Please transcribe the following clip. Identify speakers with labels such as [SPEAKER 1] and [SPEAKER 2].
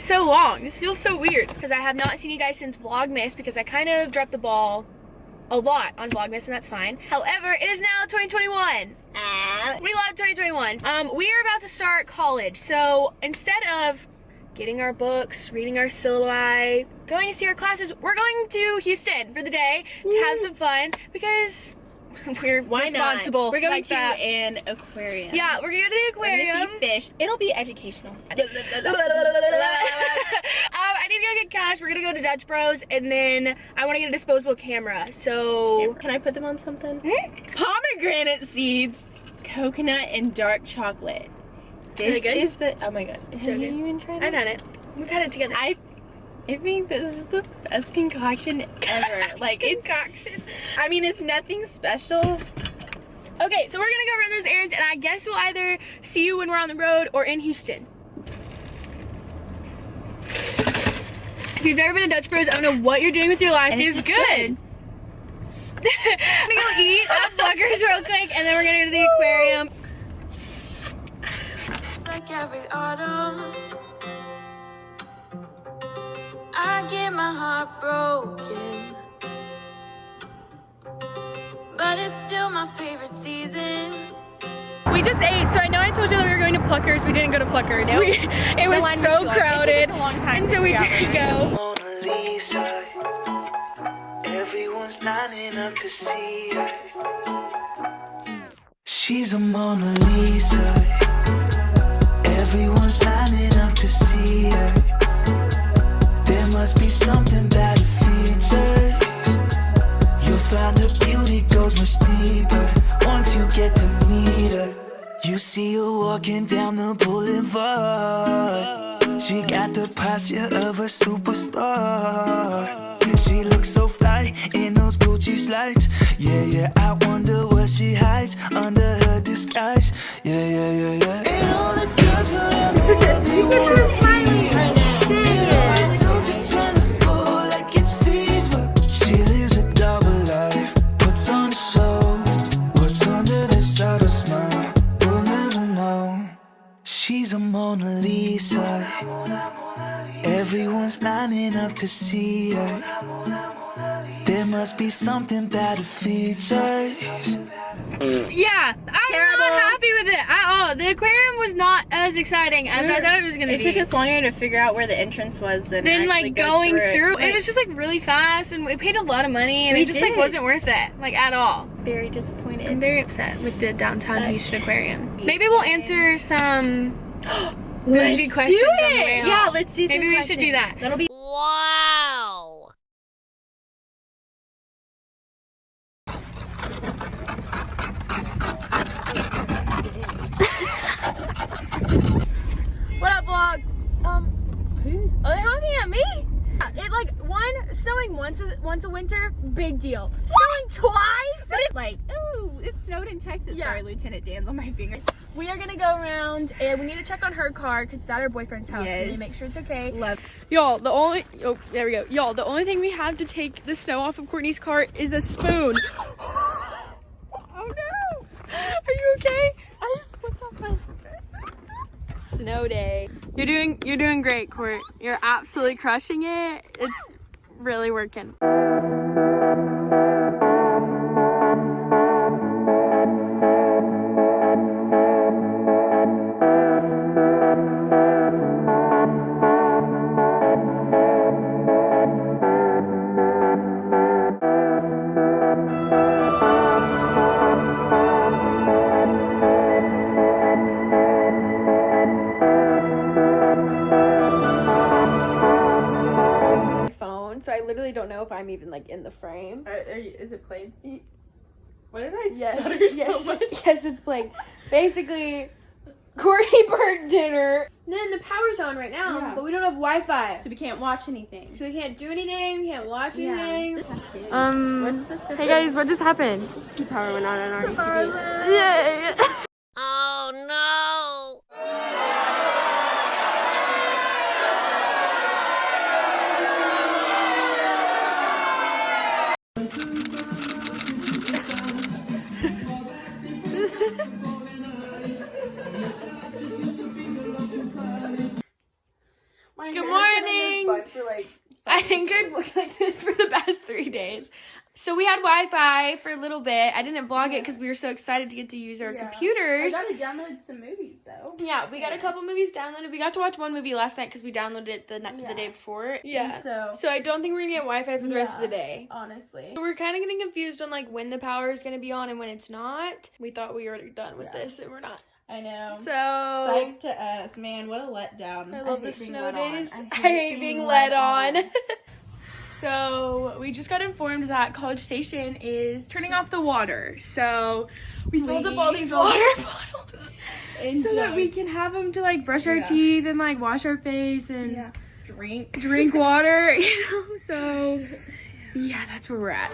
[SPEAKER 1] so long. This feels so weird because I have not seen you guys since Vlogmas because I kind of dropped the ball a lot on Vlogmas, and that's fine. However, it is now 2021. We love 2021. We are about to start college, so instead of getting our books, reading our syllabi, going to see our classes, we're going to Houston for the day to have some fun because we're responsible.
[SPEAKER 2] We're going
[SPEAKER 1] like
[SPEAKER 2] to
[SPEAKER 1] that.
[SPEAKER 2] an aquarium.
[SPEAKER 1] Yeah, we're going to the aquarium.
[SPEAKER 2] We're going to see fish. It'll be educational.
[SPEAKER 1] I need to go get cash. We're gonna go to Dutch Bros, and then I want to get a disposable camera. So
[SPEAKER 2] can I put them on something? Pomegranate seeds, coconut, and dark chocolate. This is the, oh my god.
[SPEAKER 1] So
[SPEAKER 2] Have you even tried it?
[SPEAKER 1] I've had it. We've had it together.
[SPEAKER 2] I think this is the best concoction ever. Like,
[SPEAKER 1] concoction.
[SPEAKER 2] I mean, it's nothing special.
[SPEAKER 1] Okay, so we're gonna go run those errands, and I guess we'll either see you when we're on the road or in Houston. If you've never been to Dutch Bros, I don't know what you're doing with your life. It's good. I'm gonna go eat at Pluckers real quick, and then we're gonna go to the aquarium.
[SPEAKER 3] Like every autumn, I get my heart broken, but it's still my favorite season.
[SPEAKER 1] We just ate, so I know I told you that we were going to Pluckers. We didn't go to Pluckers.
[SPEAKER 2] Nope.
[SPEAKER 1] It was so crowded,
[SPEAKER 2] it took us a long time
[SPEAKER 1] and so we didn't go.
[SPEAKER 4] Mona Lisa, everyone's lining up to see her. She's a Mona Lisa, everyone's lining up to see her. There must be something about her features. You'll find her beauty goes much deeper once you get to meet her. You see her walking down the boulevard. She got the posture of a superstar. She looks so fly in those Gucci slides. Yeah, yeah, I wonder what she hides under her disguise. Yeah, yeah, yeah, yeah. And all the girls around the world, they want to smile right now. I told you, trying to score like it's fever. She lives a double life, puts on a show. What's under this subtle smile? We'll never know. She's a Mona Lisa. Everyone's lining up to see her. There must be something about her features.
[SPEAKER 1] Yeah, I'm not happy with it at all. The aquarium was not as exciting as I thought it was gonna be.
[SPEAKER 2] It took us longer to figure out where the entrance was than
[SPEAKER 1] like going through. It was just like really fast, and we paid a lot of money, and it just like wasn't worth it, like at all.
[SPEAKER 2] Very disappointed.
[SPEAKER 1] I'm very upset with the downtown Houston aquarium. Maybe we'll answer some bougie questions on the way home.
[SPEAKER 2] Yeah, let's do some
[SPEAKER 1] Maybe we should do that.
[SPEAKER 2] That'll be
[SPEAKER 3] Wow.
[SPEAKER 1] What up, vlog? Who's are they honking at me? It like snowing once a winter, big deal. Snowing twice?
[SPEAKER 2] But it like, ooh, it snowed in Texas.
[SPEAKER 1] Yeah.
[SPEAKER 2] Sorry, Lieutenant Dan's on my fingers.
[SPEAKER 1] We are gonna go around and we need to check on her car because it's at her boyfriend's house.
[SPEAKER 2] Yes.
[SPEAKER 1] We need to make sure it's okay.
[SPEAKER 2] Love.
[SPEAKER 1] Y'all, the only there we go. Y'all, the only thing we have to take the snow off of Courtney's car is a spoon. Oh no! Are you okay? I just slipped off my snow day. You're doing great, Court. You're absolutely crushing it. It's really working.
[SPEAKER 5] So I literally don't know if I'm even like in the frame.
[SPEAKER 2] Is it played? Why did I
[SPEAKER 5] Yes,
[SPEAKER 2] stutter
[SPEAKER 5] yes,
[SPEAKER 2] so much?
[SPEAKER 5] yes, it's playing. Basically, Courtney burnt dinner. And then the power's on right now,
[SPEAKER 2] Yeah.
[SPEAKER 5] but we don't have Wi-Fi.
[SPEAKER 2] So we can't watch anything.
[SPEAKER 5] So we can't do anything, we can't watch anything.
[SPEAKER 1] Hey guys, what just happened?
[SPEAKER 2] The power went on our TV.
[SPEAKER 1] Yay!
[SPEAKER 3] Oh no.
[SPEAKER 1] Good morning.
[SPEAKER 5] I think I'd look like this for the past 3 days. So we had Wi-Fi for a little bit. I didn't vlog it because we were so excited to get to use our computers.
[SPEAKER 2] I gotta download some movies though.
[SPEAKER 5] Yeah, we got a couple movies downloaded. We got to watch one movie last night because we downloaded it the day before. Yeah. So I don't think we're gonna get Wi-Fi for the rest of the day.
[SPEAKER 2] Honestly.
[SPEAKER 5] So we're kind of getting confused on like when the power is gonna be on and when it's not. We thought we were done with this and we're not.
[SPEAKER 2] I know.
[SPEAKER 5] So
[SPEAKER 2] psych to us, man. What a letdown.
[SPEAKER 5] I love the snow days. I hate being led on. So we just got informed that College Station is turning off the water. So we filled up all these water bottles so that we can have them to like brush our teeth and like wash our face and drink water, you know. So yeah, that's where we're at.